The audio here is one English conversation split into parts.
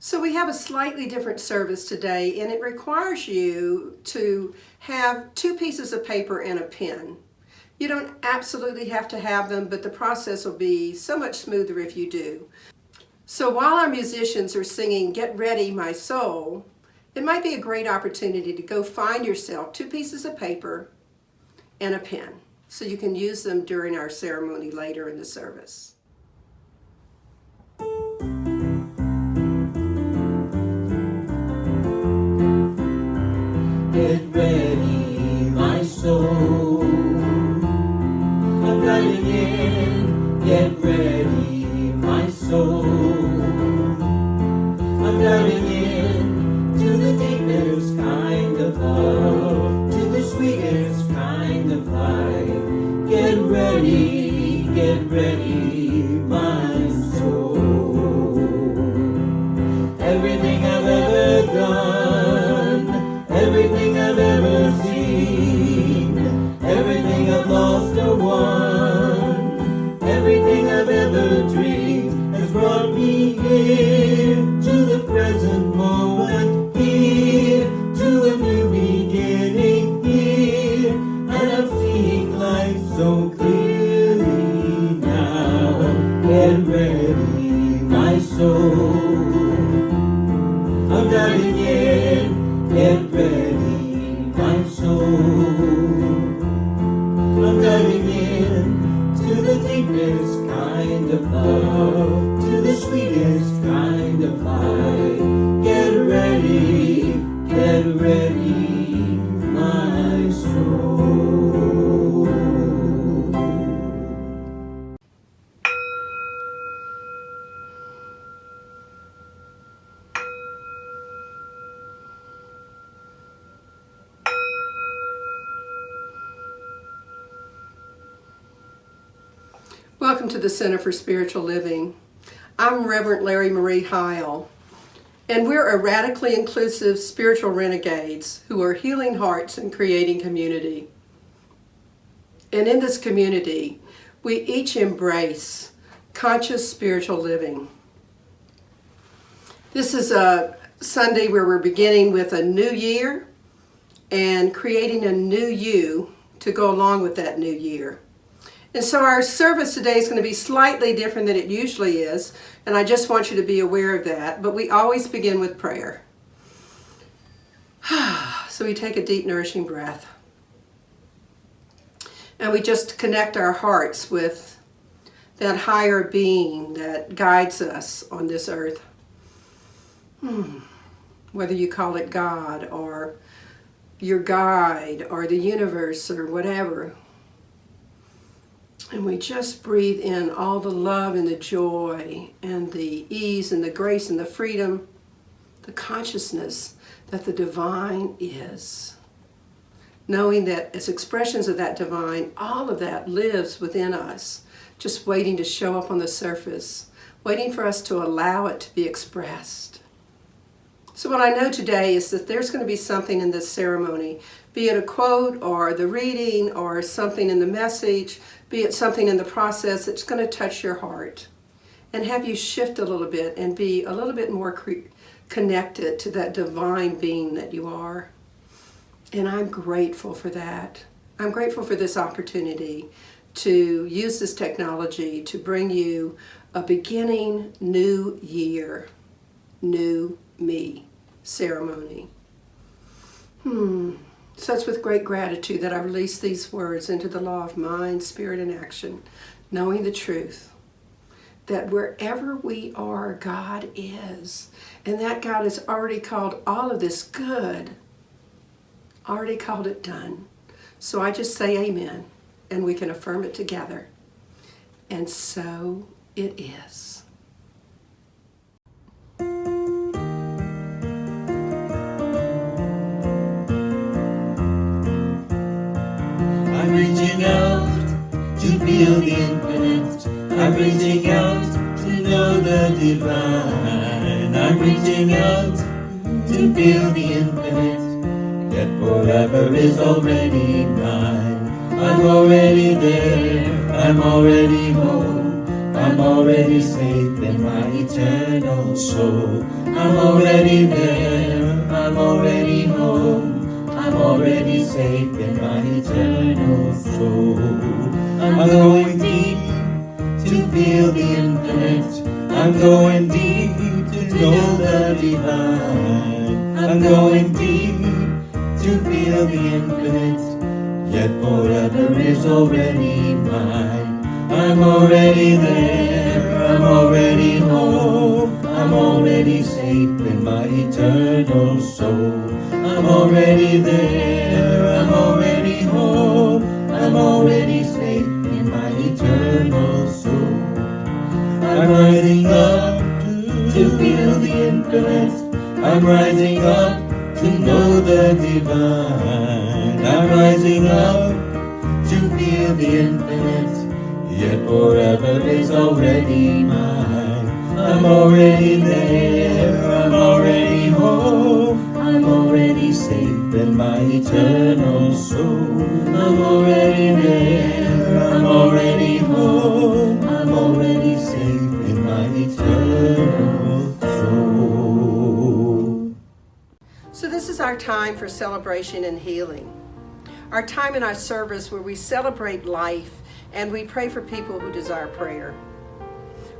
So we have a slightly different service today, and it requires you to have 2 pieces of paper and a pen. You don't absolutely have to have them, but the process will be so much smoother if you do. So while our musicians are singing "Get Ready, My Soul," it might be a great opportunity to go find yourself 2 pieces of paper and a pen, so you can use them during our ceremony later in the service. Get ready, my soul. I'm diving in. Get ready, my soul. I'm diving in to the deepest kind of love, to the sweetest kind of life. Get ready, my soul. Everything I've ever done, everything I've ever seen, everything I've lost or won, everything I've ever dreamed has brought me here to the present moment, here to a new beginning, here, and I'm seeing life so clearly now. Get ready, my soul. I'm diving in. Get ready, my soul. I'm diving in to the deepest kind of love, to the sweetest kind of life. Get ready, my soul. Welcome to the Center for Spiritual Living. I'm Reverend Larrye-Marie Heyl, and we're a radically inclusive spiritual renegades who are healing hearts and creating community. And in this community, we each embrace conscious spiritual living. This is a Sunday where we're beginning with a new year and creating a new you to go along with that new year. And so our service today is going to be slightly different than it usually is, and I just want you to be aware of that. But we always begin with prayer. So we take a deep, nourishing breath. And we just connect our hearts with that higher being that guides us on this earth. Whether you call it God or your guide or the universe or whatever. And we just breathe in all the love and the joy and the ease and the grace and the freedom, the consciousness that the divine is. Knowing that as expressions of that divine, all of that lives within us, just waiting to show up on the surface, waiting for us to allow it to be expressed. So what I know today is that there's going to be something in this ceremony, be it a quote or the reading or something in the message, be it something in the process that's going to touch your heart and have you shift a little bit and be a little bit more connected to that divine being that you are. And I'm grateful for that. I'm grateful for this opportunity to use this technology to bring you a beginning new year, new me ceremony. So it's with great gratitude that I release these words into the law of mind, spirit, and action, knowing the truth that wherever we are, God is. And that God has already called all of this good, already called it done. So I just say amen, and we can affirm it together. And so it is. I'm reaching out to feel the infinite. I'm reaching out to know the divine. I'm reaching out to feel the infinite. Yet forever is already mine. I'm already there. I'm already home. I'm already safe in my eternal soul. I'm already there, I'm already home. I'm already safe in my eternal soul. I'm going deep to feel the infinite. I'm going deep to know the divine. I'm going deep to feel the infinite, yet forever is already mine. I'm already there, I'm already home. I'm already safe in my eternal soul. I'm already there, I'm already home. I'm already safe in my eternal soul. I'm rising up to feel the infinite. I'm rising up to know the divine. I'm rising up to feel the infinite, yet forever is already mine. I'm already there, I'm already home. I'm already safe in my eternal soul. I'm already there, I'm already home. I'm already safe in my eternal soul. So this is our time for celebration and healing. Our time in our service where we celebrate life and we pray for people who desire prayer.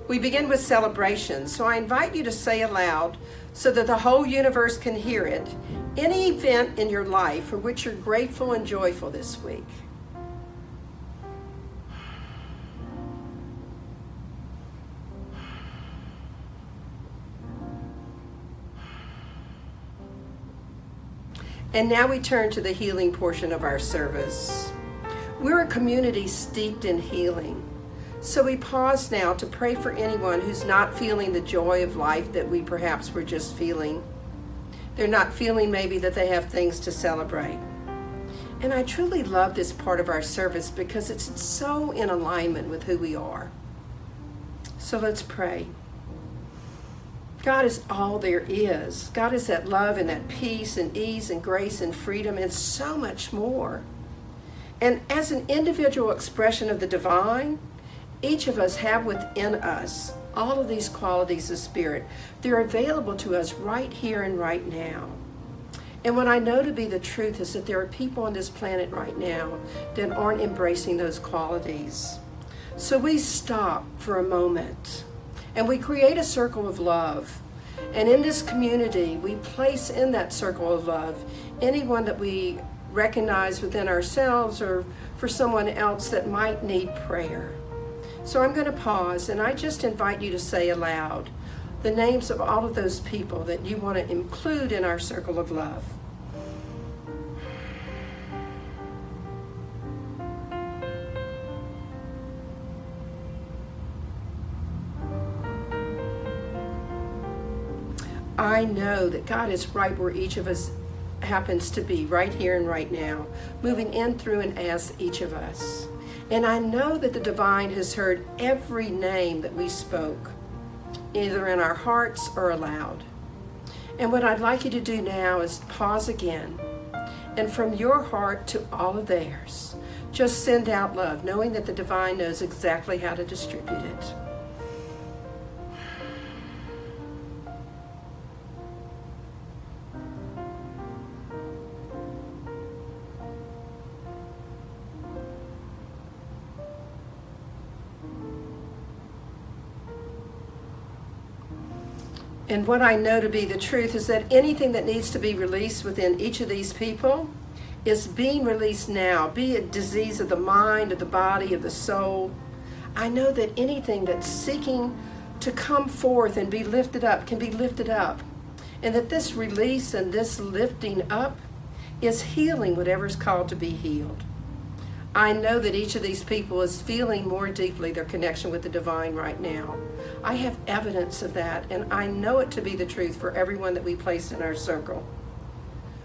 We begin with celebration, so I invite you to say aloud, so that the whole universe can hear it, any event in your life for which you're grateful and joyful this week. And now we turn to the healing portion of our service. We're a community steeped in healing. So we pause now to pray for anyone who's not feeling the joy of life that we perhaps were just feeling. They're not feeling maybe that they have things to celebrate. And I truly love this part of our service because it's so in alignment with who we are. So let's pray. God is all there is. God is that love and that peace and ease and grace and freedom and so much more. And as an individual expression of the divine, each of us have within us all of these qualities of spirit. They're available to us right here and right now. And what I know to be the truth is that there are people on this planet right now that aren't embracing those qualities. So we stop for a moment and we create a circle of love. And in this community, we place in that circle of love anyone that we recognize within ourselves or for someone else that might need prayer. So I'm going to pause and I just invite you to say aloud the names of all of those people that you want to include in our circle of love. I know that God is right where each of us happens to be, right here and right now, moving in, through, and as each of us. And I know that the divine has heard every name that we spoke, either in our hearts or aloud. And what I'd like you to do now is pause again, and from your heart to all of theirs, just send out love, knowing that the divine knows exactly how to distribute it. And what I know to be the truth is that anything that needs to be released within each of these people is being released now, be it disease of the mind, of the body, of the soul. I know that anything that's seeking to come forth and be lifted up can be lifted up. And that this release and this lifting up is healing whatever's called to be healed. I know that each of these people is feeling more deeply their connection with the divine right now. I have evidence of that, and I know it to be the truth for everyone that we place in our circle.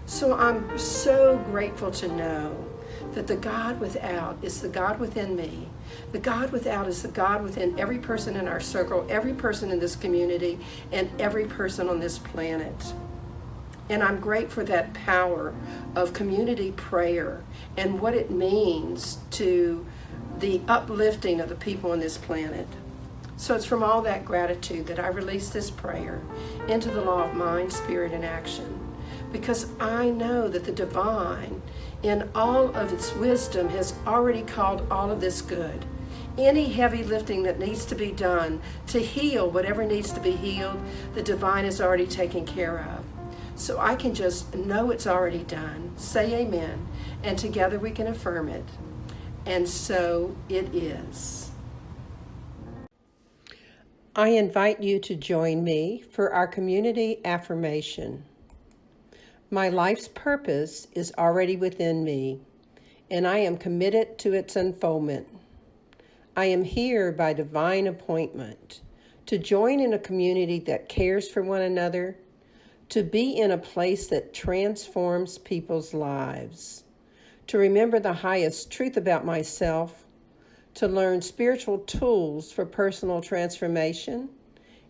So I'm so grateful to know that the God without is the God within me. The God without is the God within every person in our circle, every person in this community, and every person on this planet. And I'm grateful for that power of community prayer and what it means to the uplifting of the people on this planet. So it's from all that gratitude that I release this prayer into the law of mind, spirit, and action, because I know that the divine, in all of its wisdom, has already called all of this good. Any heavy lifting that needs to be done to heal whatever needs to be healed, the divine is already taken care of. So I can just know it's already done, say amen, and together we can affirm it. And so it is. I invite you to join me for our community affirmation. My life's purpose is already within me, and I am committed to its unfoldment. I am here by divine appointment to join in a community that cares for one another, to be in a place that transforms people's lives, to remember the highest truth about myself, to learn spiritual tools for personal transformation,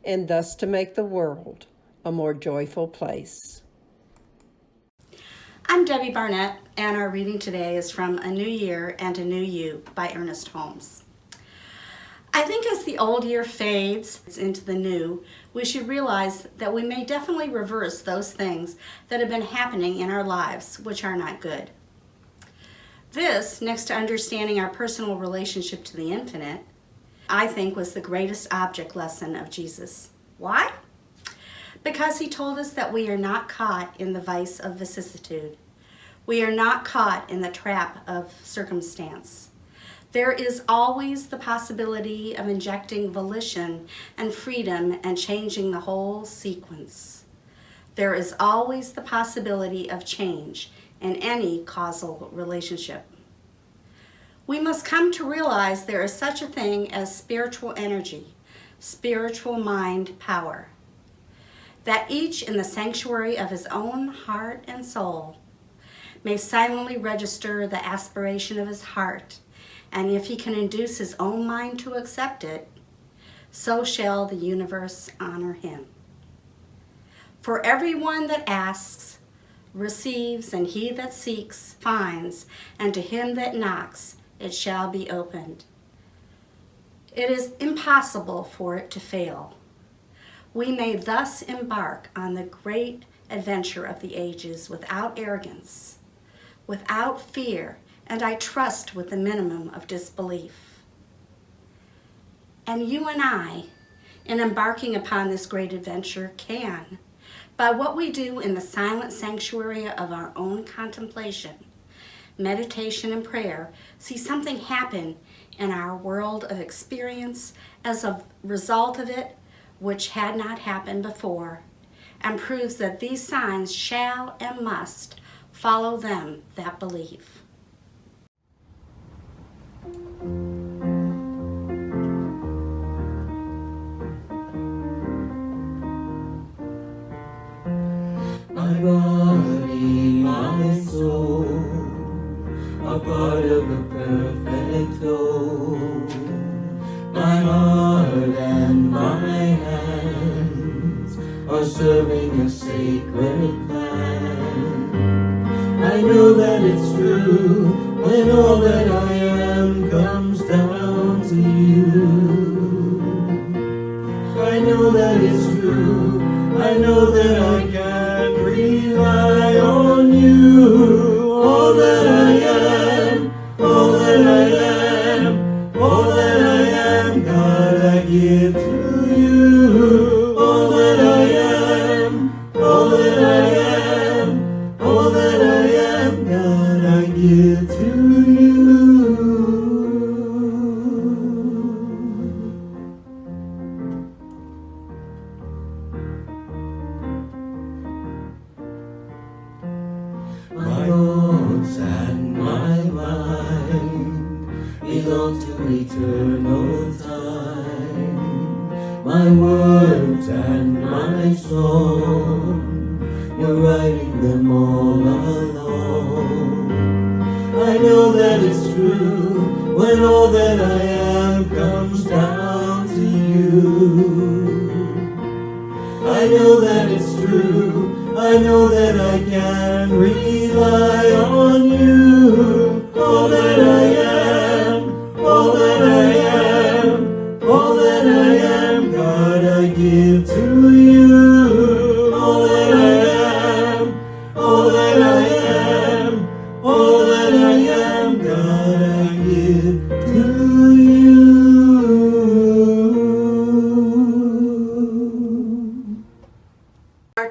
and thus to make the world a more joyful place. I'm Debbie Barnett, and our reading today is from A New Year and a New You by Ernest Holmes. I think as the old year fades into the new, we should realize that we may definitely reverse those things that have been happening in our lives which are not good. This, next to understanding our personal relationship to the infinite, I think was the greatest object lesson of Jesus. Why? Because he told us that we are not caught in the vice of vicissitude. We are not caught in the trap of circumstance. There is always the possibility of injecting volition and freedom and changing the whole sequence. There is always the possibility of change in any causal relationship. We must come to realize there is such a thing as spiritual energy, spiritual mind power, that each in the sanctuary of his own heart and soul may silently register the aspiration of his heart, and if he can induce his own mind to accept it, so shall the universe honor him. For everyone that asks receives, and he that seeks finds, and to him that knocks it shall be opened. It is impossible for it to fail. We may thus embark on the great adventure of the ages without arrogance, without fear, and I trust with the minimum of disbelief. And you and I, in embarking upon this great adventure, can, by what we do in the silent sanctuary of our own contemplation, meditation, and prayer, see something happen in our world of experience as a result of it which had not happened before, and proves that these signs shall and must follow them that believe. My body, my soul, a part of a perfect whole. My heart and my hands are serving a sacred plan. I know that it's true when all that I am comes down to you. I know that it's true, I know that I can rely on you. All that I am, all that I am, all that I am, God, I give to you. All that I am, all that I am, all that I am, God, I give to you. My thoughts and my mind belong to eternal time. My words and my song, you're writing them all alone. I know that it's true when all that I am comes down to you. I know that it's true, I know that I can rely on you. All that I am, all that I am, all that I am.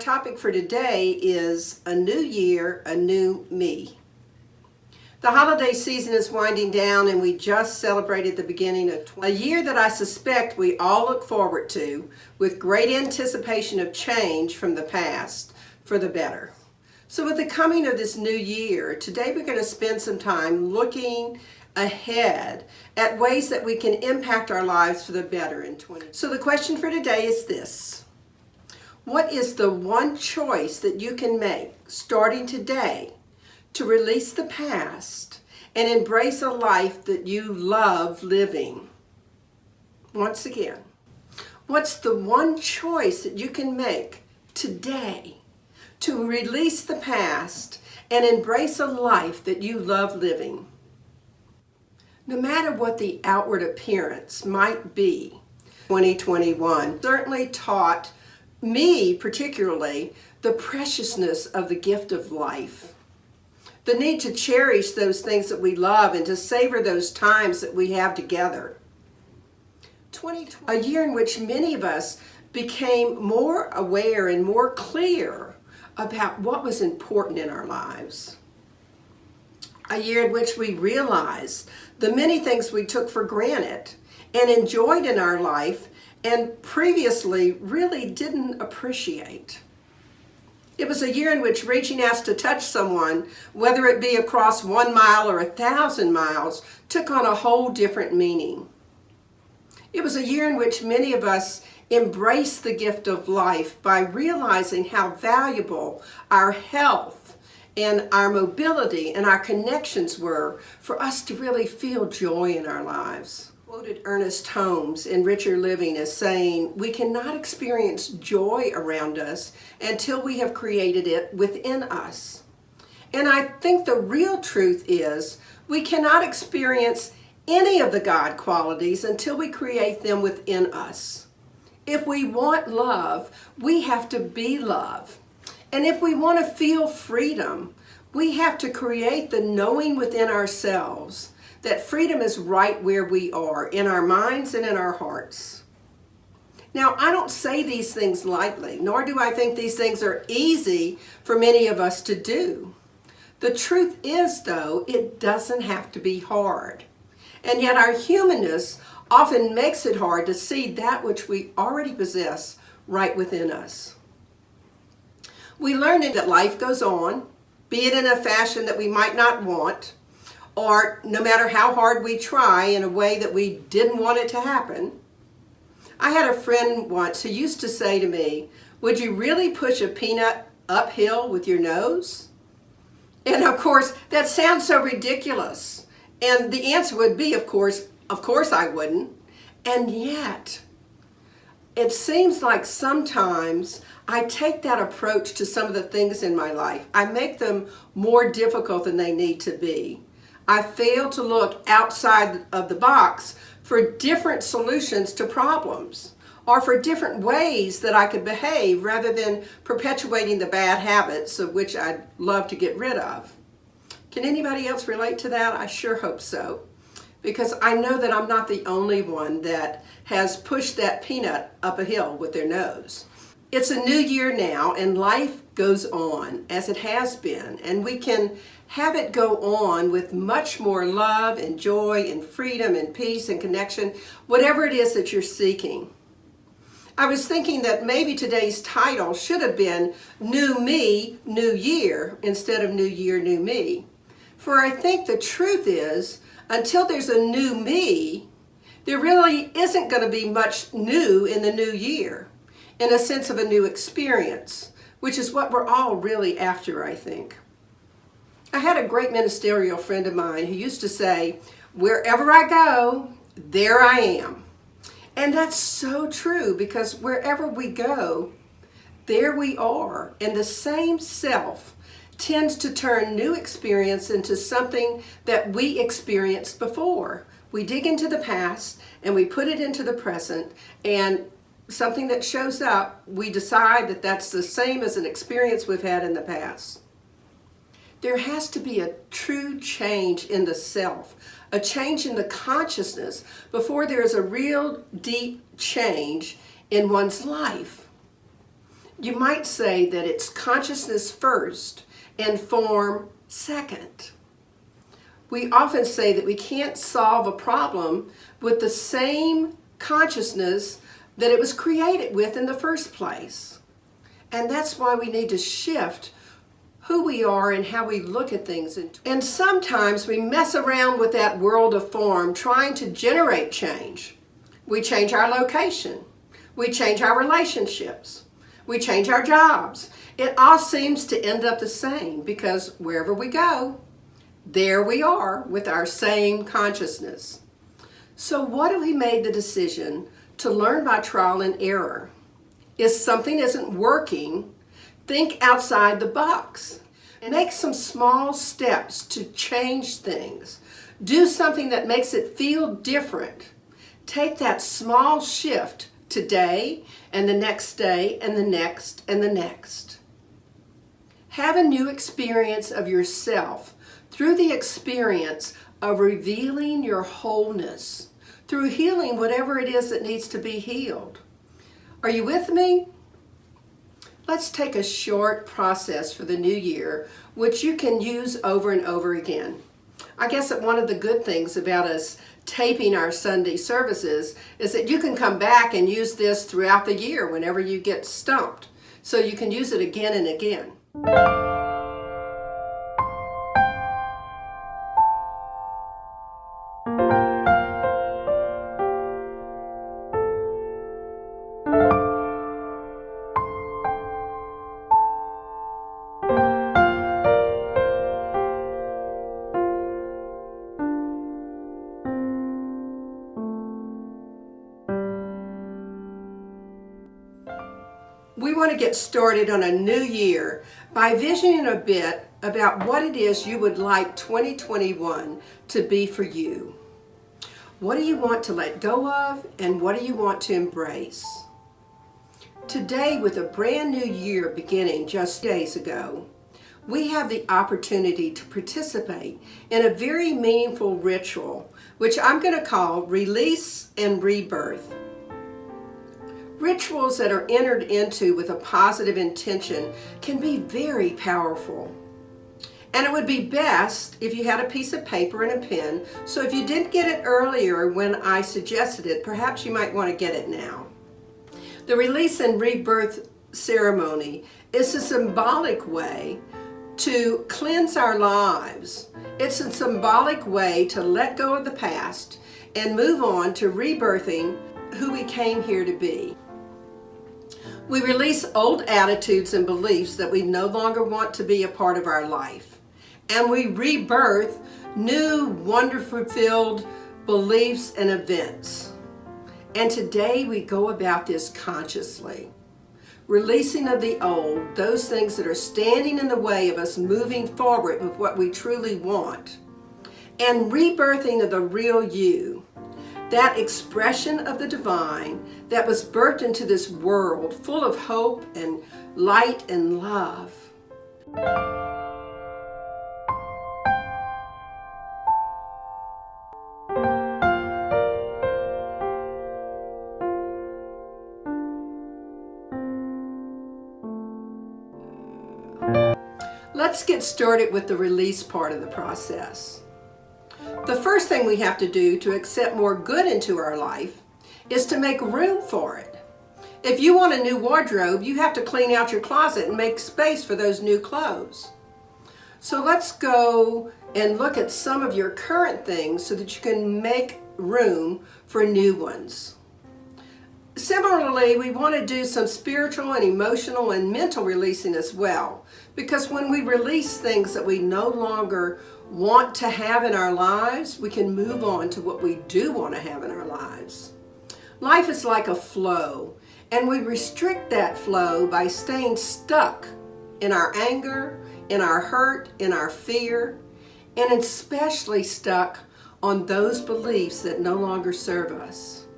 topic for today is a new year, a new me. The holiday season is winding down and we just celebrated the beginning of a year that I suspect we all look forward to with great anticipation of change from the past for the better. So with the coming of this new year, today we're going to spend some time looking ahead at ways that we can impact our lives for the better in 2020. So the question for today is this: what is the one choice that you can make starting today to release the past and embrace a life that you love living? Once again, what's the one choice that you can make today to release the past and embrace a life that you love living? No matter what the outward appearance might be, 2021 certainly taught me particularly the preciousness of the gift of life. The need to cherish those things that we love and to savor those times that we have together. 2020, a year in which many of us became more aware and more clear about what was important in our lives. A year in which we realized the many things we took for granted and enjoyed in our life and previously really didn't appreciate. It was a year in which reaching out to touch someone, whether it be across 1 mile or 1,000 miles, took on a whole different meaning. It was a year in which many of us embraced the gift of life by realizing how valuable our health and our mobility and our connections were for us to really feel joy in our lives. Quoted Ernest Holmes in Richer Living as saying, "We cannot experience joy around us until we have created it within us." And I think the real truth is we cannot experience any of the God qualities until we create them within us. If we want love, we have to be love. And if we want to feel freedom, we have to create the knowing within ourselves that freedom is right where we are, in our minds and in our hearts. Now, I don't say these things lightly, nor do I think these things are easy for many of us to do. The truth is, though, it doesn't have to be hard. And yet our humanness often makes it hard to see that which we already possess right within us. We learn that life goes on, be it in a fashion that we might not want, or no matter how hard we try in a way that we didn't want it to happen. I had a friend once who used to say to me, "Would you really push a peanut uphill with your nose?" And of course, that sounds so ridiculous. And the answer would be, of course I wouldn't. And yet, it seems like sometimes I take that approach to some of the things in my life. I make them more difficult than they need to be. I fail to look outside of the box for different solutions to problems or for different ways that I could behave rather than perpetuating the bad habits of which I'd love to get rid of. Can anybody else relate to that? I sure hope so, because I know that I'm not the only one that has pushed that peanut up a hill with their nose. It's a new year now, and life goes on as it has been, and we can have it go on with much more love and joy and freedom and peace and connection, whatever it is that you're seeking. I was thinking that maybe today's title should have been New Me, New Year, instead of New Year, New Me. For I think the truth is, until there's a new me, there really isn't going to be much new in the new year, in a sense of a new experience, which is what we're all really after, I think. I had a great ministerial friend of mine who used to say, "Wherever I go, there I am." And that's so true, because wherever we go, there we are. And the same self tends to turn new experience into something that we experienced before. We dig into the past and we put it into the present, and something that shows up, we decide that that's the same as an experience we've had in the past. There has to be a true change in the self, a change in the consciousness before there is a real deep change in one's life. You might say that it's consciousness first and form second. We often say that we can't solve a problem with the same consciousness that it was created with in the first place. And that's why we need to shift who we are and how we look at things. And sometimes we mess around with that world of form trying to generate change. We change our location. We change our relationships. We change our jobs. It all seems to end up the same because wherever we go, there we are with our same consciousness. So what if we made the decision to learn by trial and error? If something isn't working, think outside the box and make some small steps to change things. Do something that makes it feel different. Take that small shift today and the next day and the next and the next. Have a new experience of yourself through the experience of revealing your wholeness, through healing whatever it is that needs to be healed. Are you with me? Let's take a short process for the new year, which you can use over and over again. I guess that one of the good things about us taping our Sunday services is that you can come back and use this throughout the year whenever you get stumped. So you can use it again and again. We want to get started on a new year by visioning a bit about what it is you would like 2021 to be for you. What do you want to let go of and what do you want to embrace? Today, with a brand new year beginning just days ago, we have the opportunity to participate in a very meaningful ritual, which I'm going to call Release and Rebirth. Rituals that are entered into with a positive intention can be very powerful. And it would be best if you had a piece of paper and a pen, so if you didn't get it earlier when I suggested it, perhaps you might want to get it now. The Release and Rebirth ceremony is a symbolic way to cleanse our lives. It's a symbolic way to let go of the past and move on to rebirthing who we came here to be. We release old attitudes and beliefs that we no longer want to be a part of our life. And we rebirth new, wonder-filled beliefs and events. And today we go about this consciously. Releasing of the old, those things that are standing in the way of us moving forward with what we truly want. And rebirthing of the real you. That expression of the divine that was birthed into this world full of hope and light and love. Let's get started with the release part of the process. The first thing we have to do to accept more good into our life is to make room for it. If you want a new wardrobe, you have to clean out your closet and make space for those new clothes. So let's go and look at some of your current things so that you can make room for new ones. Similarly, we want to do some spiritual and emotional and mental releasing as well, because when we release things that we no longer want to have in our lives, we can move on to what we do want to have in our lives. Life is like a flow, and we restrict that flow by staying stuck in our anger, in our hurt, in our fear, and especially stuck on those beliefs that no longer serve us.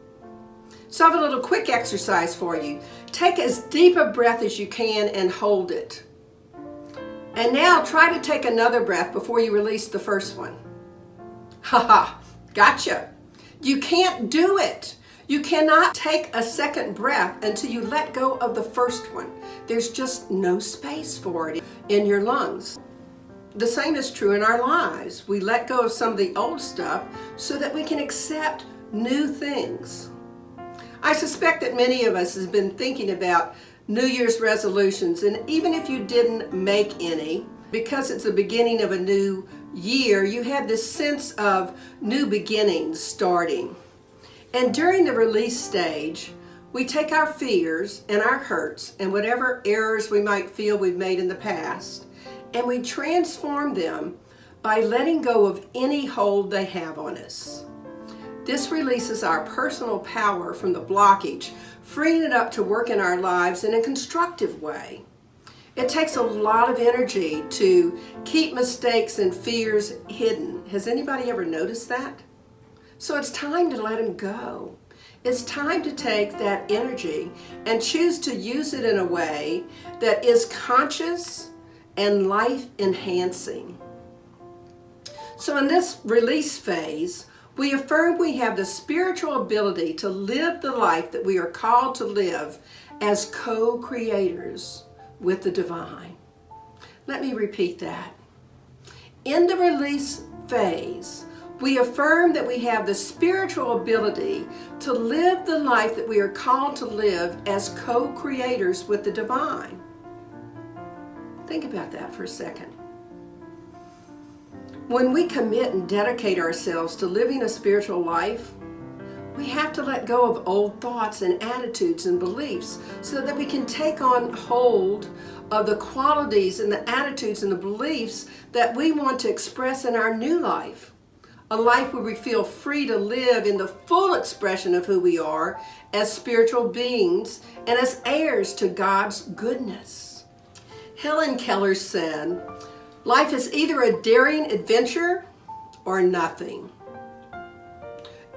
So I have a little quick exercise for you. Take as deep a breath as you can and hold it. And now try to take another breath before you release the first one. Haha, gotcha. You can't do it. You cannot take a second breath until you let go of the first one. There's just no space for it in your lungs. The same is true in our lives. We let go of some of the old stuff so that we can accept new things. I suspect that many of us have been thinking about New Year's resolutions, and even if you didn't make any, because it's the beginning of a new year, you have this sense of new beginnings starting. And during the release stage, we take our fears and our hurts and whatever errors we might feel we've made in the past, and we transform them by letting go of any hold they have on us. This releases our personal power from the blockage, freeing it up to work in our lives in a constructive way. It takes a lot of energy to keep mistakes and fears hidden. Has anybody ever noticed that? So it's time to let them go. It's time to take that energy and choose to use it in a way that is conscious and life-enhancing. So in this release phase, we affirm we have the spiritual ability to live the life that we are called to live as co-creators with the divine. Let me repeat that. In the release phase, we affirm that we have the spiritual ability to live the life that we are called to live as co-creators with the divine. Think about that for a second. When we commit and dedicate ourselves to living a spiritual life, we have to let go of old thoughts and attitudes and beliefs so that we can take on hold of the qualities and the attitudes and the beliefs that we want to express in our new life. A life where we feel free to live in the full expression of who we are as spiritual beings and as heirs to God's goodness. Helen Keller said, "Life is either a daring adventure or nothing."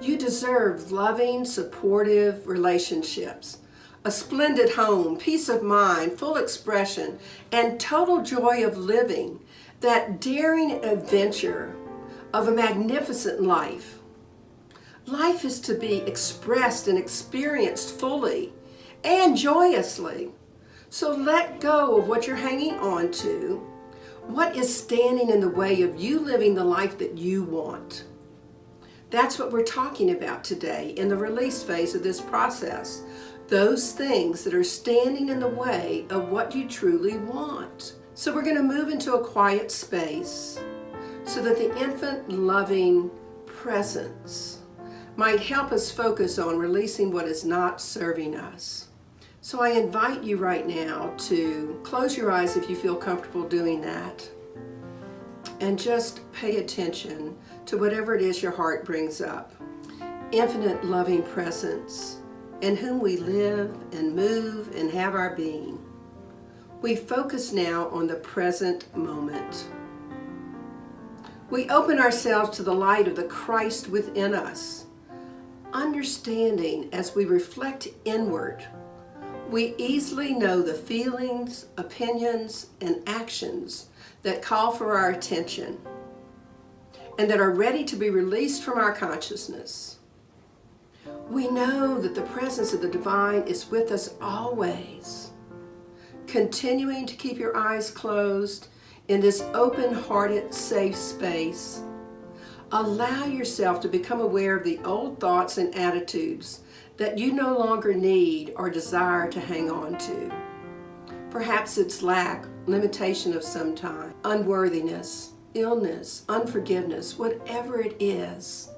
You deserve loving, supportive relationships, a splendid home, peace of mind, full expression, and total joy of living, that daring adventure of a magnificent life. Life is to be expressed and experienced fully and joyously. So let go of what you're hanging on to. What is standing in the way of you living the life that you want? That's what we're talking about today in the release phase of this process. Those things that are standing in the way of what you truly want. So we're going to move into a quiet space so that the infant loving presence might help us focus on releasing what is not serving us. So I invite you right now to close your eyes if you feel comfortable doing that, and just pay attention to whatever it is your heart brings up. Infinite loving presence in whom we live and move and have our being. We focus now on the present moment. We open ourselves to the light of the Christ within us, understanding as we reflect inward. We easily know the feelings, opinions, and actions that call for our attention and that are ready to be released from our consciousness. We know that the presence of the divine is with us always. Continuing to keep your eyes closed in this open-hearted, safe space, allow yourself to become aware of the old thoughts and attitudes that you no longer need or desire to hang on to. Perhaps it's lack, limitation of some kind, unworthiness, illness, unforgiveness, whatever it is.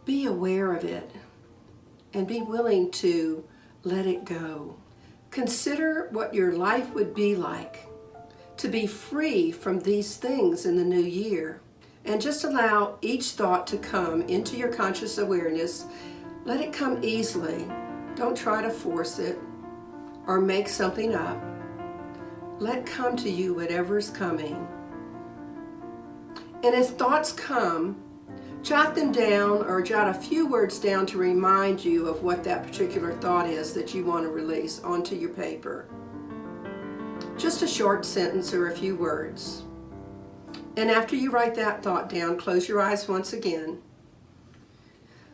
Be aware of it and be willing to let it go. Consider what your life would be like to be free from these things in the new year. And just allow each thought to come into your conscious awareness. Let it come easily. Don't try to force it or make something up. Let come to you whatever's coming. And as thoughts come, jot them down or jot a few words down to remind you of what that particular thought is that you want to release onto your paper. Just a short sentence or a few words. And after you write that thought down, close your eyes once again.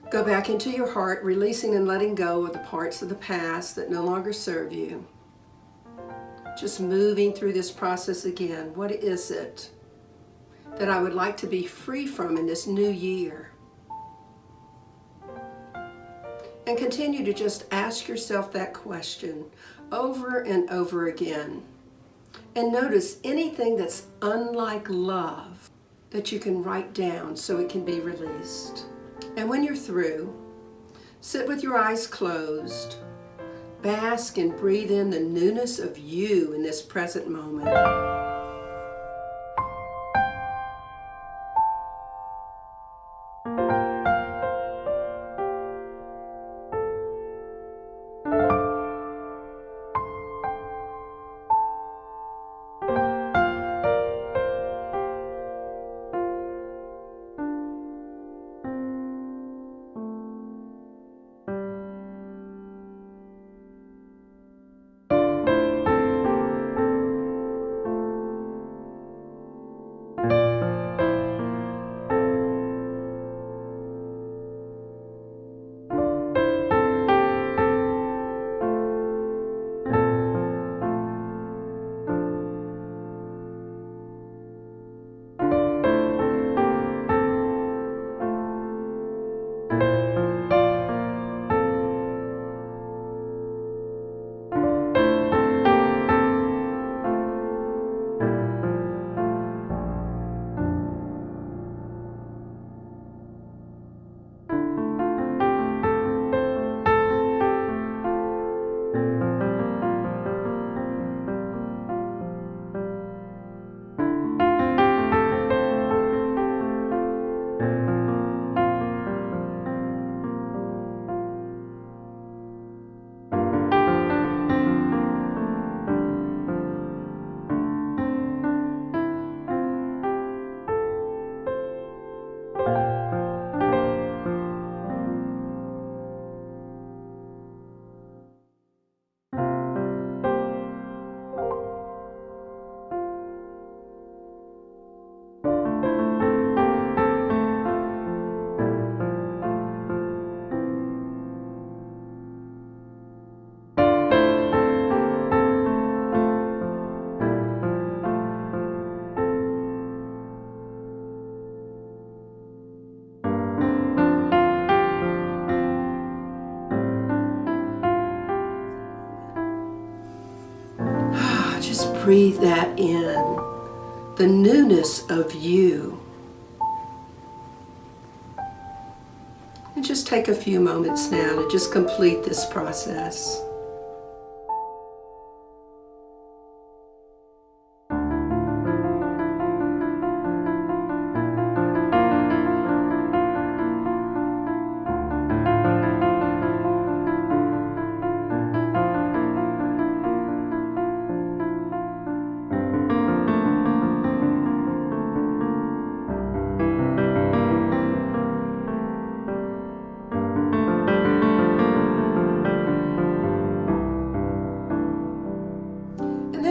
Go back into your heart, releasing and letting go of the parts of the past that no longer serve you. Just moving through this process again. What is it that I would like to be free from in this new year? And continue to just ask yourself that question over and over again. And notice anything that's unlike love that you can write down so it can be released. And when you're through, sit with your eyes closed. Bask and breathe in the newness of you in this present moment. Breathe that in, the newness of you. And just take a few moments now to just complete this process.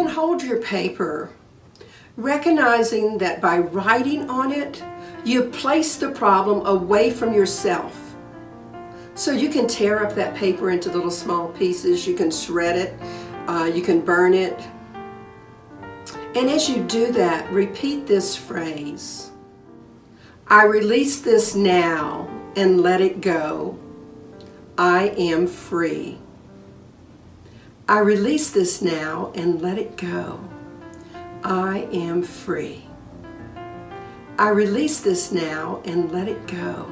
Hold your paper, recognizing that by writing on it, you place the problem away from yourself. So you can tear up that paper into little small pieces, you can shred it, you can burn it. And as you do that, repeat this phrase: I release this now and let it go. I am free. I release this now and let it go. I am free. I release this now and let it go.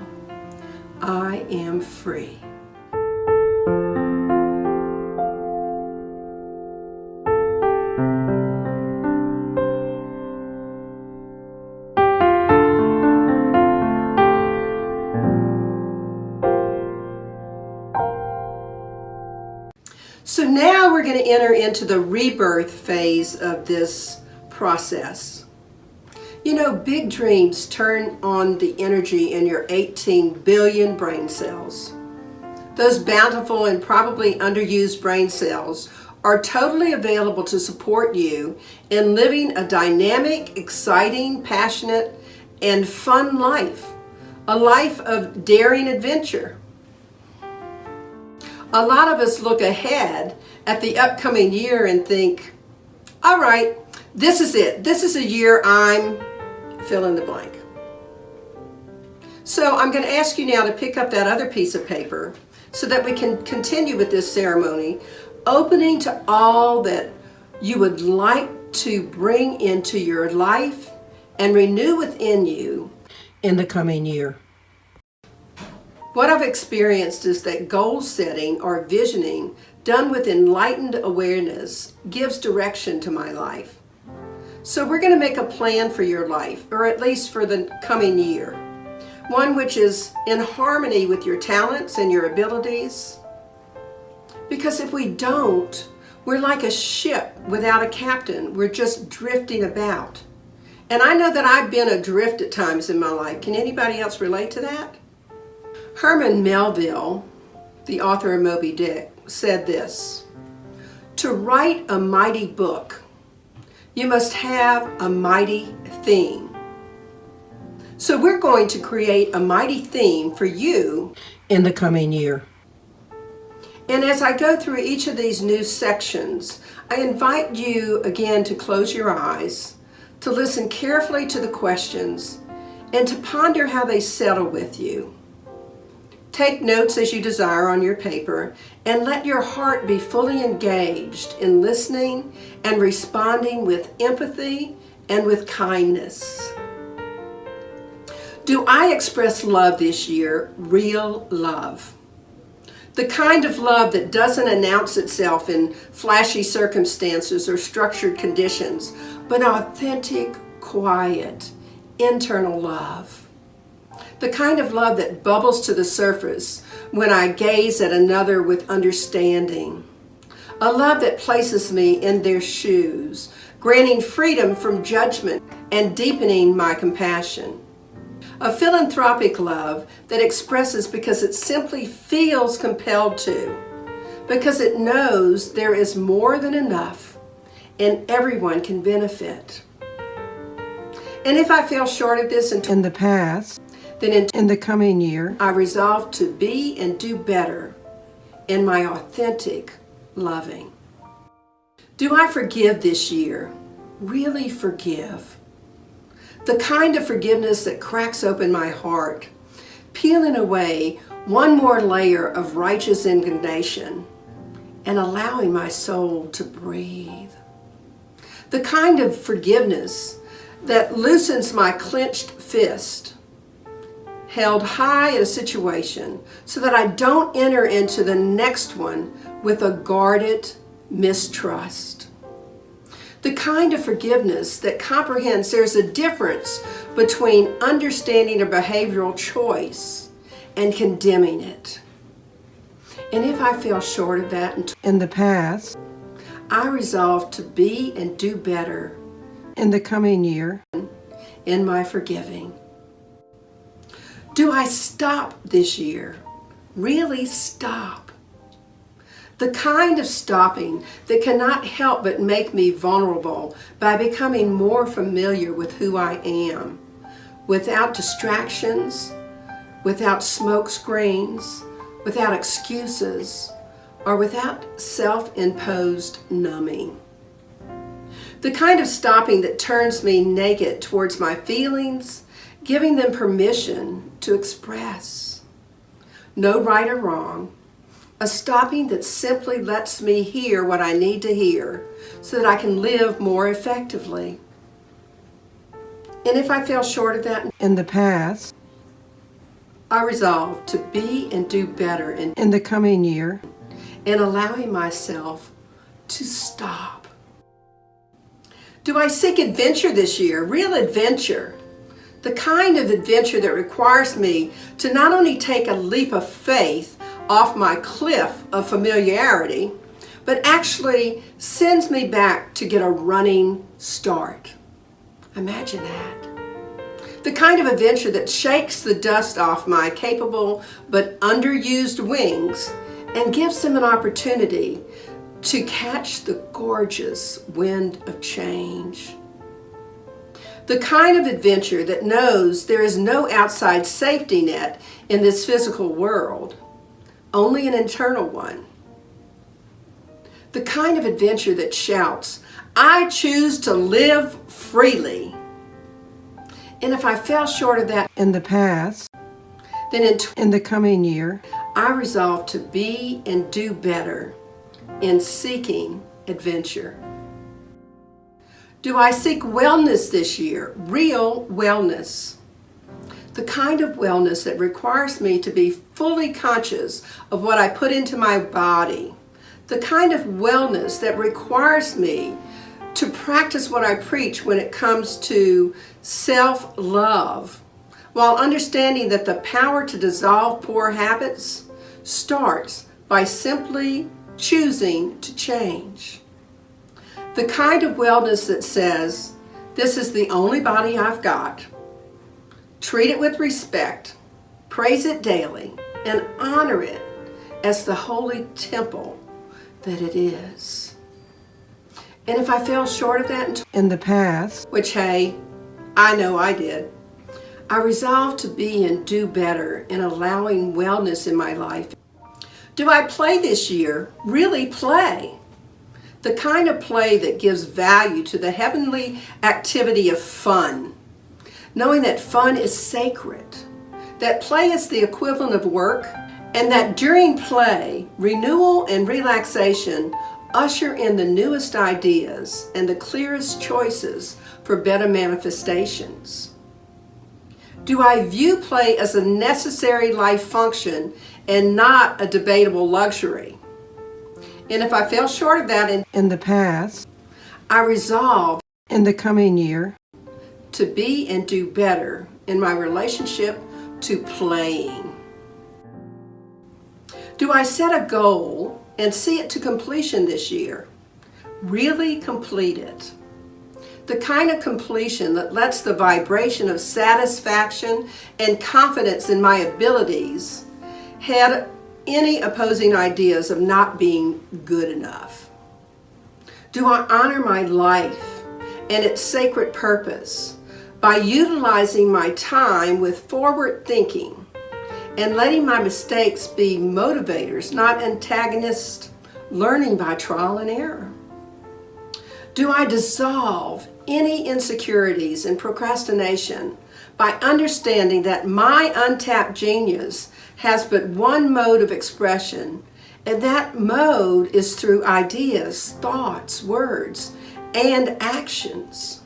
I am free. So now we're going to enter into the rebirth phase of this process. You know, big dreams turn on the energy in your 18 billion brain cells. Those bountiful and probably underused brain cells are totally available to support you in living a dynamic, exciting, passionate, and fun life. A life of daring adventure. A lot of us look ahead at the upcoming year and think, all right, this is it. This is a year I'm fill in the blank. So I'm going to ask you now to pick up that other piece of paper so that we can continue with this ceremony, opening to all that you would like to bring into your life and renew within you in the coming year. What I've experienced is that goal setting or visioning done with enlightened awareness gives direction to my life. So we're going to make a plan for your life, or at least for the coming year. One which is in harmony with your talents and your abilities. Because if we don't, we're like a ship without a captain. We're just drifting about. And I know that I've been adrift at times in my life. Can anybody else relate to that? Herman Melville, the author of Moby Dick, said this: to write a mighty book, you must have a mighty theme. So we're going to create a mighty theme for you in the coming year. And as I go through each of these new sections, I invite you again to close your eyes, to listen carefully to the questions, and to ponder how they settle with you. Take notes as you desire on your paper, and let your heart be fully engaged in listening and responding with empathy and with kindness. Do I express love this year? Real love. The kind of love that doesn't announce itself in flashy circumstances or structured conditions, but authentic, quiet, internal love. The kind of love that bubbles to the surface when I gaze at another with understanding. A love that places me in their shoes, granting freedom from judgment and deepening my compassion. A philanthropic love that expresses because it simply feels compelled to, because it knows there is more than enough and everyone can benefit. And if I fell short of this in the past, then in the coming year, I resolve to be and do better in my authentic loving. Do I forgive this year? Really forgive? The kind of forgiveness that cracks open my heart, peeling away one more layer of righteous indignation and allowing my soul to breathe. The kind of forgiveness that loosens my clenched fist, held high in a situation so that I don't enter into the next one with a guarded mistrust. The kind of forgiveness that comprehends there's a difference between understanding a behavioral choice and condemning it. And if I fell short of that in the past, I resolve to be and do better in the coming year in my forgiving. Do I stop this year? Really stop? The kind of stopping that cannot help but make me vulnerable by becoming more familiar with who I am, without distractions, without smoke screens, without excuses, or without self-imposed numbing. The kind of stopping that turns me naked towards my feelings, giving them permission to express. No right or wrong. A stopping that simply lets me hear what I need to hear so that I can live more effectively. And if I fell short of that in the past, I resolve to be and do better in the coming year and allowing myself to stop. Do I seek adventure this year? Real adventure. The kind of adventure that requires me to not only take a leap of faith off my cliff of familiarity, but actually sends me back to get a running start. Imagine that. The kind of adventure that shakes the dust off my capable but underused wings and gives them an opportunity to catch the gorgeous wind of change. The kind of adventure that knows there is no outside safety net in this physical world, only an internal one. The kind of adventure that shouts, "I choose to live freely." And if I fell short of that in the past, then in the coming year, I resolve to be and do better in seeking adventure. Do I seek wellness this year? Real wellness. The kind of wellness that requires me to be fully conscious of what I put into my body. The kind of wellness that requires me to practice what I preach when it comes to self-love, while understanding that the power to dissolve poor habits starts by simply choosing to change. The kind of wellness that says, "This is the only body I've got. Treat it with respect, praise it daily, and honor it as the holy temple that it is." And if I fell short of that in the past, which, hey, I know I did, I resolve to be and do better in allowing wellness in my life. Do I play this year? Really play. The kind of play that gives value to the heavenly activity of fun, knowing that fun is sacred, that play is the equivalent of work, and that during play, renewal and relaxation usher in the newest ideas and the clearest choices for better manifestations. Do I view play as a necessary life function and not a debatable luxury? And if I fell short of that in the past, I resolve in the coming year to be and do better in my relationship to playing. Do I set a goal and see it to completion this year? Really complete it. The kind of completion that lets the vibration of satisfaction and confidence in my abilities head any opposing ideas of not being good enough. Do I honor my life and its sacred purpose by utilizing my time with forward thinking and letting my mistakes be motivators, not antagonists, learning by trial and error? Do I dissolve any insecurities and procrastination by understanding that my untapped genius has but one mode of expression, and that mode is through ideas, thoughts, words, and actions?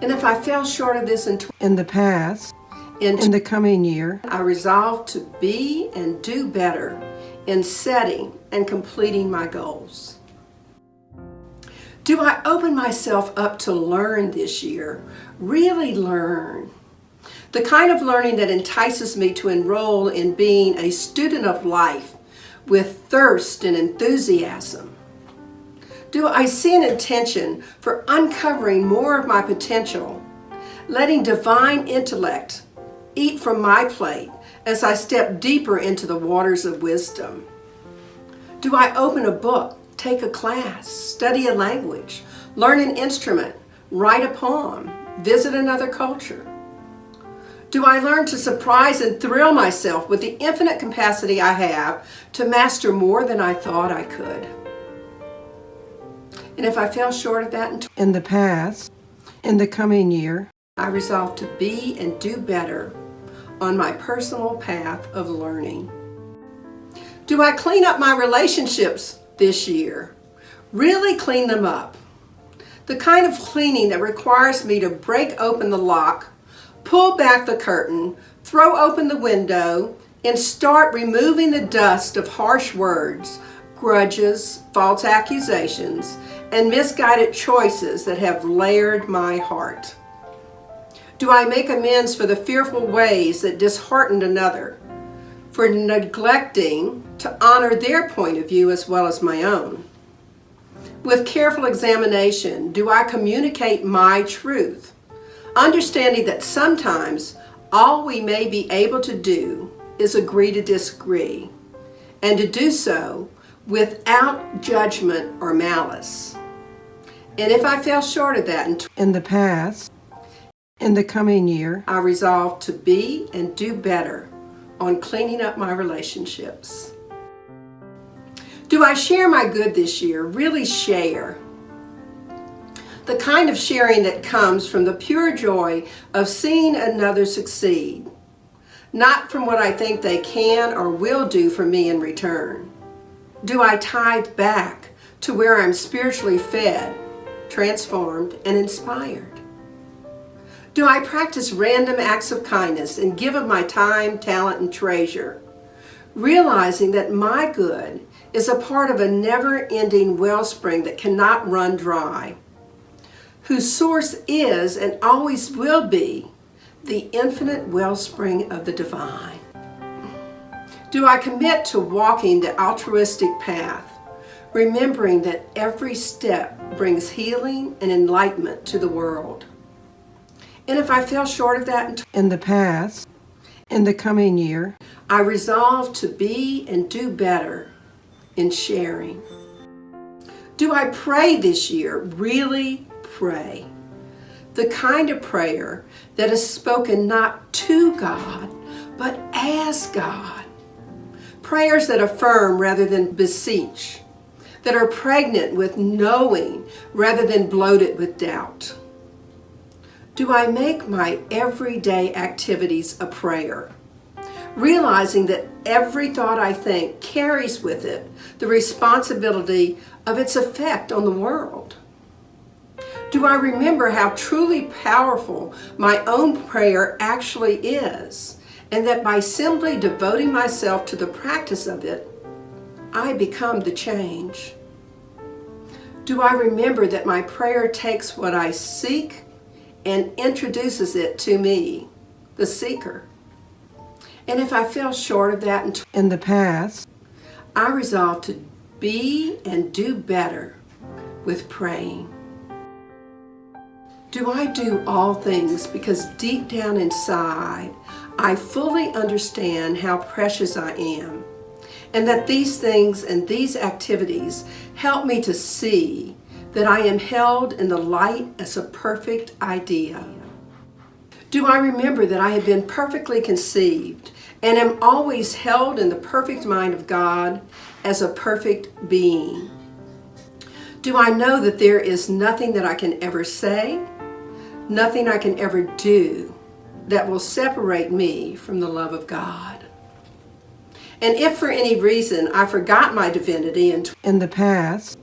And if I fell short of this in the past, in the coming year, I resolve to be and do better in setting and completing my goals. Do I open myself up to learn this year? Really learn. The kind of learning that entices me to enroll in being a student of life with thirst and enthusiasm. Do I see an intention for uncovering more of my potential, letting divine intellect eat from my plate as I step deeper into the waters of wisdom? Do I open a book, take a class, study a language, learn an instrument, write a poem, visit another culture? Do I learn to surprise and thrill myself with the infinite capacity I have to master more than I thought I could? And if I fell short of that in the past, in the coming year, I resolve to be and do better on my personal path of learning. Do I clean up my relationships this year? Really clean them up. The kind of cleaning that requires me to break open the lock, pull back the curtain, throw open the window, and start removing the dust of harsh words, grudges, false accusations, and misguided choices that have layered my heart. Do I make amends for the fearful ways that disheartened another, for neglecting to honor their point of view as well as my own? With careful examination, do I communicate my truth, understanding that sometimes all we may be able to do is agree to disagree, and to do so without judgment or malice? And if I fell short of that in the past, in the coming year, I resolve to be and do better on cleaning up my relationships. Do I share my good this year? Really share. The kind of sharing that comes from the pure joy of seeing another succeed, not from what I think they can or will do for me in return. Do I tithe back to where I'm spiritually fed, transformed, and inspired? Do I practice random acts of kindness and give of my time, talent, and treasure, realizing that my good is a part of a never-ending wellspring that cannot run dry, whose source is and always will be the infinite wellspring of the divine? Do I commit to walking the altruistic path, remembering that every step brings healing and enlightenment to the world? And if I fell short of that in the past, in the coming year, I resolve to be and do better in sharing. Do I pray this year? Really pray. The kind of prayer that is spoken not to God, but as God. Prayers that affirm rather than beseech, that are pregnant with knowing rather than bloated with doubt. Do I make my everyday activities a prayer, realizing that every thought I think carries with it the responsibility of its effect on the world? Do I remember how truly powerful my own prayer actually is, and that by simply devoting myself to the practice of it, I become the change? Do I remember that my prayer takes what I seek and introduces it to me, the seeker? And if I fell short of that in the past, I resolve to be and do better with praying. Do I do all things because deep down inside, I fully understand how precious I am, and that these things and these activities help me to see that I am held in the light as a perfect idea? Do I remember that I have been perfectly conceived and am always held in the perfect mind of God as a perfect being? Do I know that there is nothing that I can ever say, nothing I can ever do that will separate me from the love of God? And if for any reason I forgot my divinity in the past,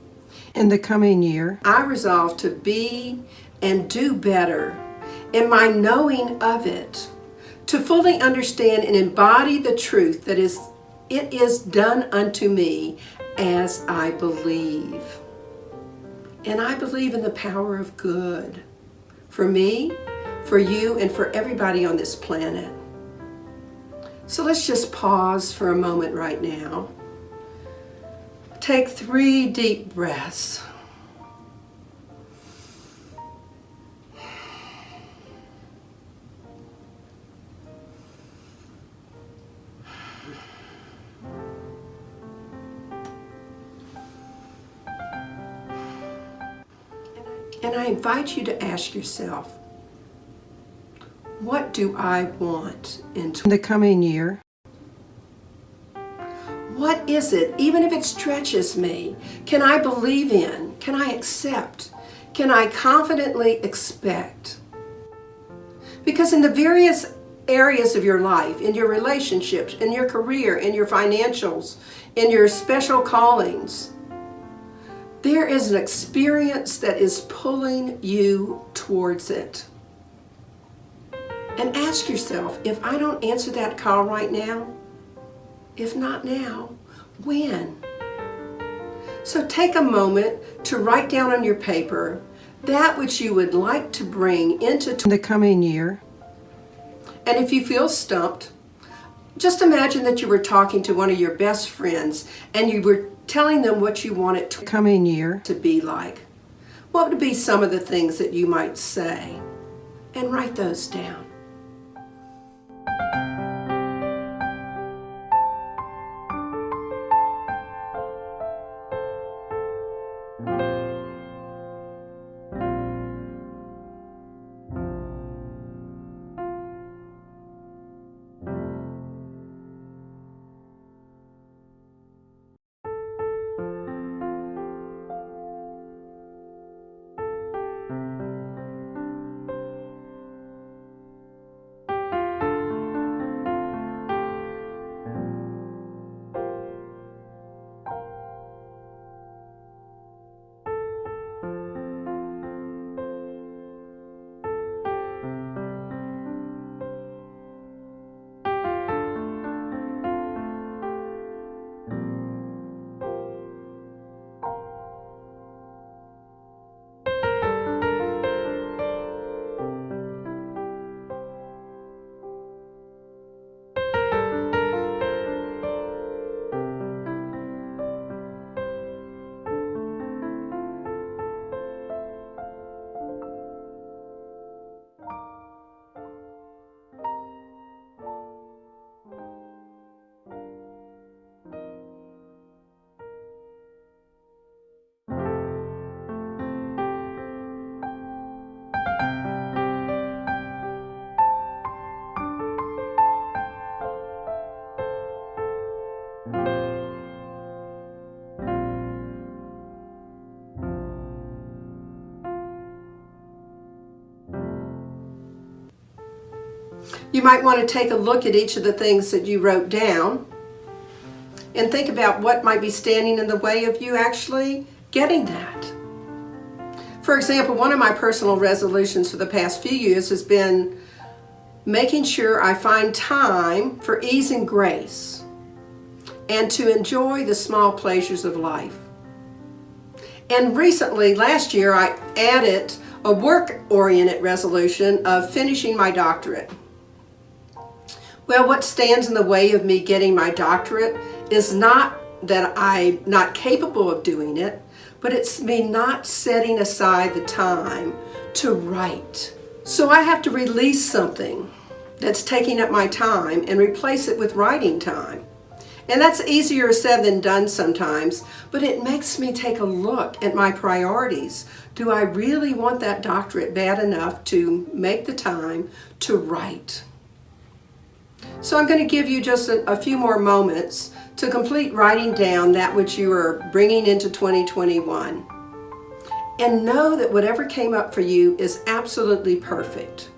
in the coming year, I resolve to be and do better in my knowing of it, to fully understand and embody the truth that it is done unto me as I believe. And I believe in the power of good for me, for you, and for everybody on this planet. So let's just pause for a moment right now. Take 3 deep breaths. And I invite you to ask yourself, what do I want in the coming year? What is it, even if it stretches me, can I believe in? Can I accept? Can I confidently expect? Because in the various areas of your life, in your relationships, in your career, in your financials, in your special callings, there is an experience that is pulling you towards it. And ask yourself, if I don't answer that call right now, if not now, when? So take a moment to write down on your paper that which you would like to bring into the coming year. And if you feel stumped, just imagine that you were talking to one of your best friends and you were telling them what you want it to coming year to be like. What would be some of the things that you might say? And write those down. You might want to take a look at each of the things that you wrote down and think about what might be standing in the way of you actually getting that. For example, one of my personal resolutions for the past few years has been making sure I find time for ease and grace and to enjoy the small pleasures of life. And recently, last year, I added a work-oriented resolution of finishing my doctorate. Well, what stands in the way of me getting my doctorate is not that I'm not capable of doing it, but it's me not setting aside the time to write. So I have to release something that's taking up my time and replace it with writing time. And that's easier said than done sometimes, but it makes me take a look at my priorities. Do I really want that doctorate bad enough to make the time to write? So I'm going to give you just a few more moments to complete writing down that which you are bringing into 2021. And know that whatever came up for you is absolutely perfect.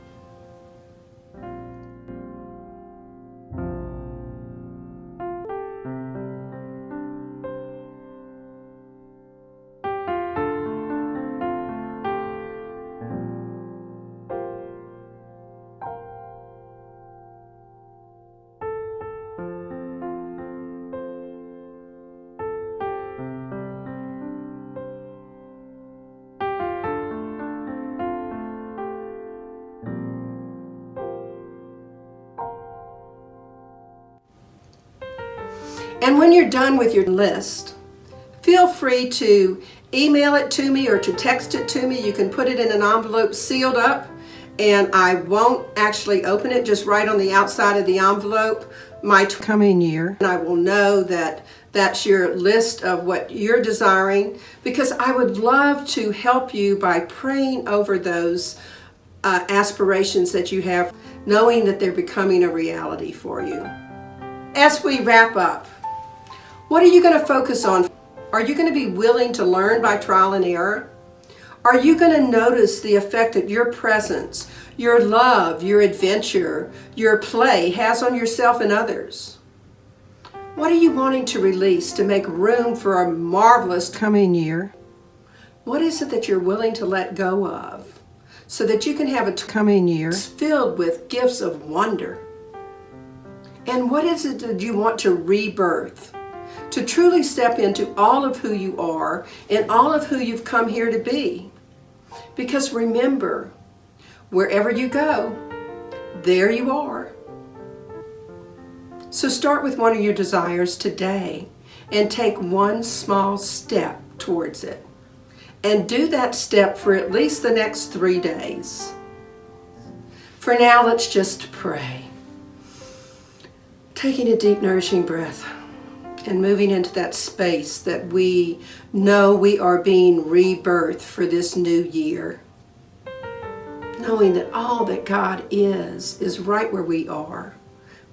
And when you're done with your list, feel free to email it to me or to text it to me. You can put it in an envelope sealed up, and I won't actually open it, just write on the outside of the envelope my coming year. And I will know that that's your list of what you're desiring, because I would love to help you by praying over those aspirations that you have, knowing that they're becoming a reality for you. As we wrap up, what are you going to focus on? Are you going to be willing to learn by trial and error? Are you going to notice the effect that your presence, your love, your adventure, your play has on yourself and others? What are you wanting to release to make room for a marvelous coming year? What is it that you're willing to let go of so that you can have a coming year filled with gifts of wonder? And what is it that you want to rebirth? To truly step into all of who you are and all of who you've come here to be. Because remember, wherever you go, there you are. So start with one of your desires today and take one small step towards it. And do that step for at least the next 3 days. For now, let's just pray. Taking a deep, nourishing breath. And moving into that space that we know we are being rebirthed for this new year. Knowing that all that God is right where we are.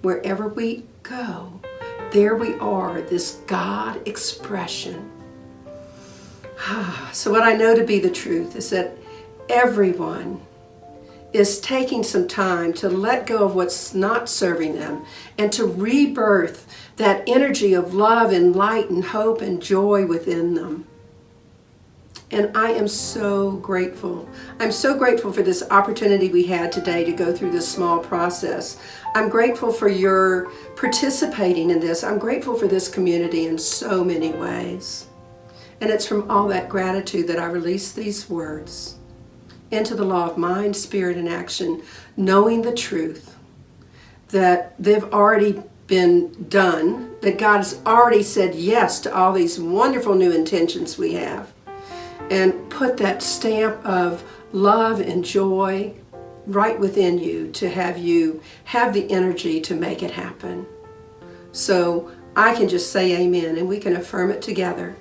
Wherever we go, there we are, this God expression. So what I know to be the truth is that everyone is taking some time to let go of what's not serving them and to rebirth that energy of love and light and hope and joy within them. And I am so grateful. I'm so grateful for this opportunity we had today to go through this small process. I'm grateful for your participating in this. I'm grateful for this community in so many ways. And it's from all that gratitude that I release these words into the law of mind, spirit, and action, knowing the truth that they've already been done, that God has already said yes to all these wonderful new intentions we have, and put that stamp of love and joy right within you to have you have the energy to make it happen. So I can just say amen, and we can affirm it together.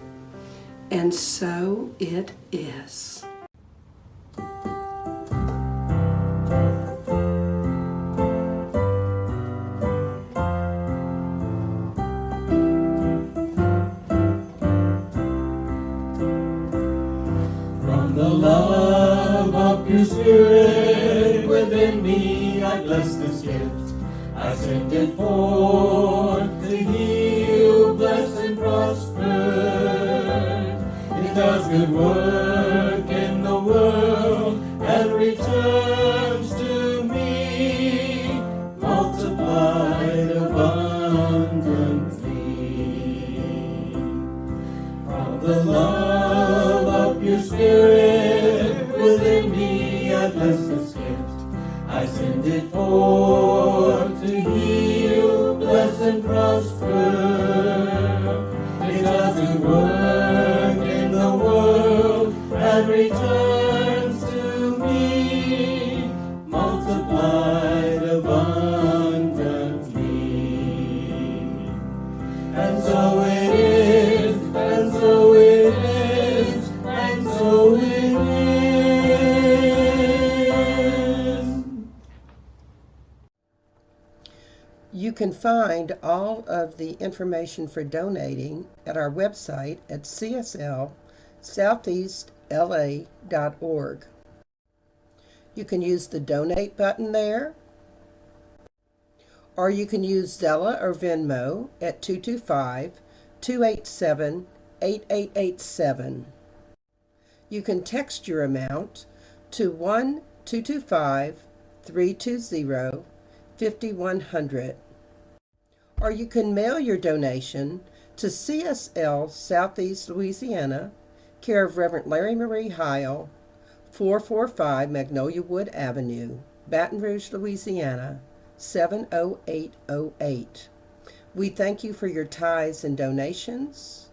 And so it is. The love of your spirit within me, I bless this gift. I send it forth to heal, bless, and prosper. It does good work in the world and returns to me, multiplied abundantly. From the love of your Spirit within me, I bless this gift. I send it forth to heal, bless, and prosper. It does good work in the world and returns to me, multiplied abundantly. And so it is, and so it is, and so it is. You can find all of the information for donating at our website at cslsoutheastla.org. You can use the donate button there, or you can use Zella or Venmo at 225-287-8887. You can text your amount to 1-225-320-5100. Or you can mail your donation to CSL Southeast Louisiana, care of Reverend Larrye-Marie Heyl, 445 Magnolia Wood Avenue, Baton Rouge, Louisiana, 70808. We thank you for your tithes and donations,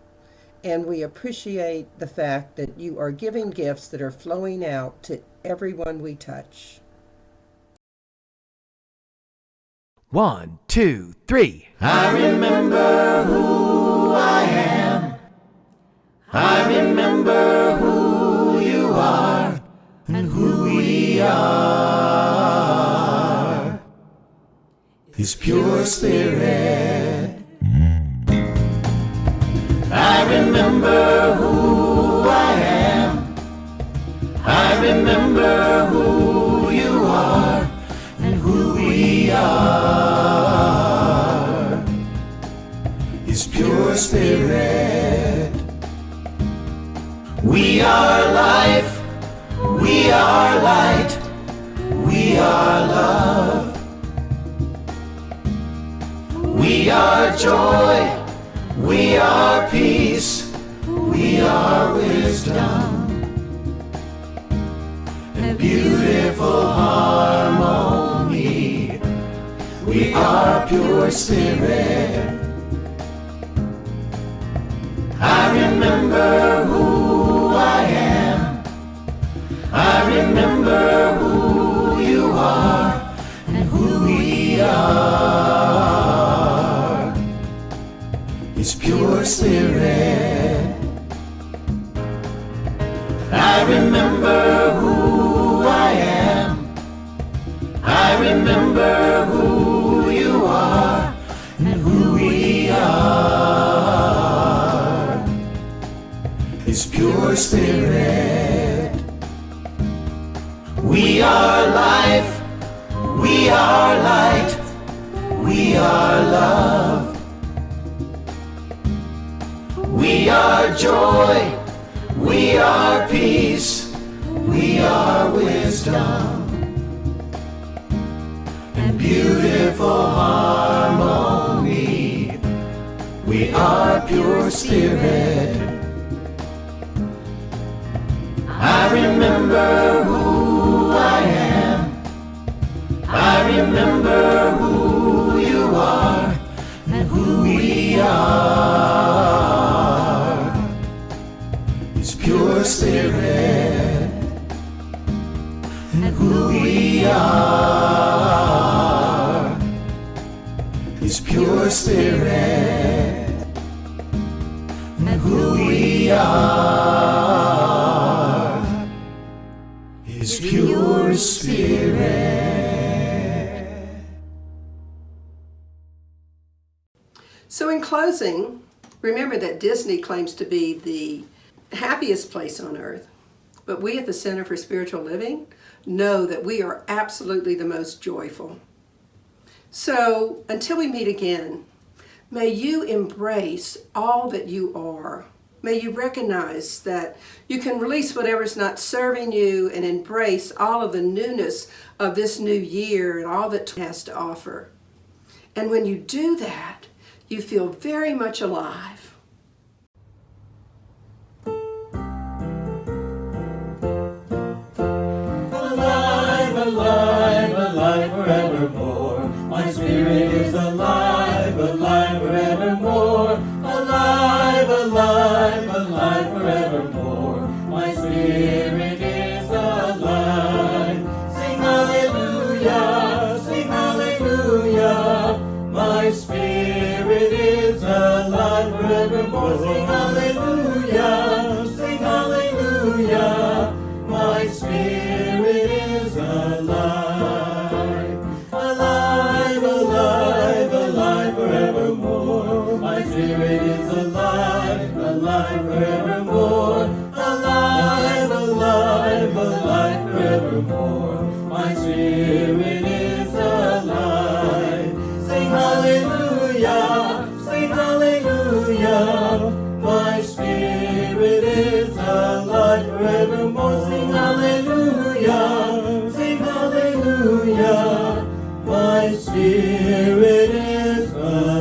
and we appreciate the fact that you are giving gifts that are flowing out to everyone we touch. 1, 2, 3. I remember who I am. I remember who you are and who we are. His pure spirit. I remember who I am. I remember who you are and who we are. His pure spirit. We are life, we are light, we are love. We are joy, we are peace, we are wisdom, and beautiful harmony. We are pure spirit. I remember who I am. I remember who you are and who we are. His pure spirit. I remember who I am. I remember who you are and who we are. His pure spirit. We are life, we are light, we are love. We are joy, we are peace, we are wisdom, and beautiful harmony. We are pure spirit. I remember who I am. I remember who you are and who we are. His pure spirit and who we are. His pure spirit and who we are. His pure spirit. So in closing, remember that Disney claims to be the happiest place on earth, but we at the Center for Spiritual Living know that we are absolutely the most joyful. So until we meet again, may you embrace all that you are. May you recognize that you can release whatever's not serving you and embrace all of the newness of this new year and all that it has to offer. And when you do that, you feel very much alive. Alive, alive, alive forevermore. My spirit is alive, alive forevermore. Alive, alive, alive forevermore. My spirit is alive. Sing hallelujah, sing hallelujah. My spirit is alive forevermore. Sing hallelujah, sing hallelujah. My spirit is alive. Alive, alive, alive forevermore. My spirit is alive, alive forevermore. Alive, alive, alive forevermore. My spirit is alive. Sing hallelujah, sing hallelujah. My spirit is alive forevermore. Sing hallelujah, sing hallelujah. My spirit is alive.